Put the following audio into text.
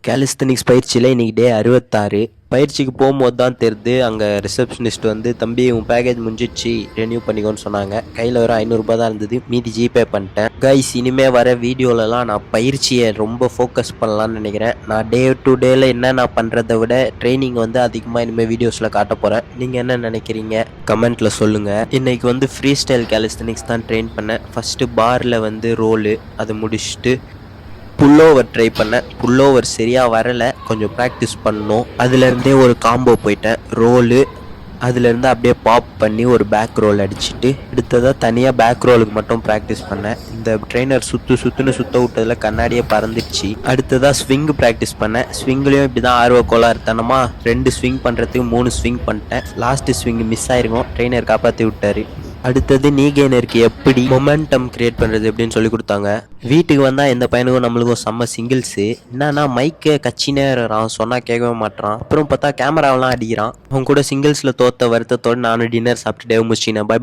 கேலிஸ்தனிக்ஸ் பயிற்சியில் இன்றைக்கி டே 66. பயிற்சிக்கு போகும்போது தான் தெரியுது, அங்கே ரிசப்ஷனிஸ்ட் வந்து தம்பி உன் பேக்கேஜ் முடிஞ்சிச்சு ரெனியூ பண்ணிக்கோன்னு சொன்னாங்க. கையில் ஒரு 500 ரூபாய் தான் இருந்தது, மீதி ஜிபே பண்ணிட்டேன். கைஸ், இனிமேல் வர வீடியோலலாம் நான் பயிற்சியை ரொம்ப ஃபோக்கஸ் பண்ணலான்னு நினைக்கிறேன். நான் டே டு டேல என்ன நான் பண்ணுறதை விட ட்ரைனிங் வந்து அதிகமாக இனிமேல் வீடியோஸில் காட்ட போகிறேன். நீங்கள் என்ன நினைக்கிறீங்க கமெண்ட்டில் சொல்லுங்கள். இன்றைக்கி வந்து ஃப்ரீ ஸ்டைல் கேலிஸ்தனிக்ஸ் தான் ட்ரெயின் பண்ணேன். ஃபஸ்ட்டு பாரில் வந்து ரோலு அதை முடிச்சுட்டு புல்லோவர் ட்ரை பண்ணேன். புல்லோவர் சரியாக வரலை, கொஞ்சம் ப்ராக்டிஸ் பண்ணணும். அதுலேருந்தே ஒரு காம்போ போயிட்டேன். ரோலு அதுலேருந்து அப்படியே பாப் பண்ணி ஒரு பேக் ரோல் அடிச்சுட்டு அடுத்ததாக தனியாக பேக் ரோலுக்கு மட்டும் ப்ராக்டிஸ் பண்ணேன். இந்த ட்ரெயினர் சுற்றுன்னு சுற்ற விட்டதில் கண்ணாடியே பறந்துடுச்சு. அடுத்ததாக ஸ்விங் ப்ராக்டிஸ் பண்ணேன். ஸ்விங்லேயும் இப்படி தான் ஆர்வ கோளாறுத்தனமாக 2 ஸ்விங் பண்ணுறதுக்கு 3 ஸ்விங் பண்ணிட்டேன். லாஸ்ட்டு ஸ்விங் மிஸ் ஆயிருக்கும், ட்ரெயினர் காப்பாற்றி விட்டார். அடுத்தது நீ கெய்னருக்கு எப்படி மொமெண்டம் கிரியேட் பண்ணுறது எப்படின்னு சொல்லி கொடுத்தாங்க. வீட்டுக்கு வந்தால் எந்த பையனுக்கும் நம்மளுக்கும் செம்ம சிங்கிள்ஸு. என்னன்னா மைக்கை கச்சினே இருக்கிறான், சொன்னால் கேட்கவே மாட்டான். அப்புறம் பார்த்தா கேமராவெலாம் அடிக்கிறான். அவன் கூட சிங்கிள்ஸில் தோத்த வருத்தத்தோடு நானும் டின்னர் சாப்பிட்டுட்டே முடிச்சினேன். By by.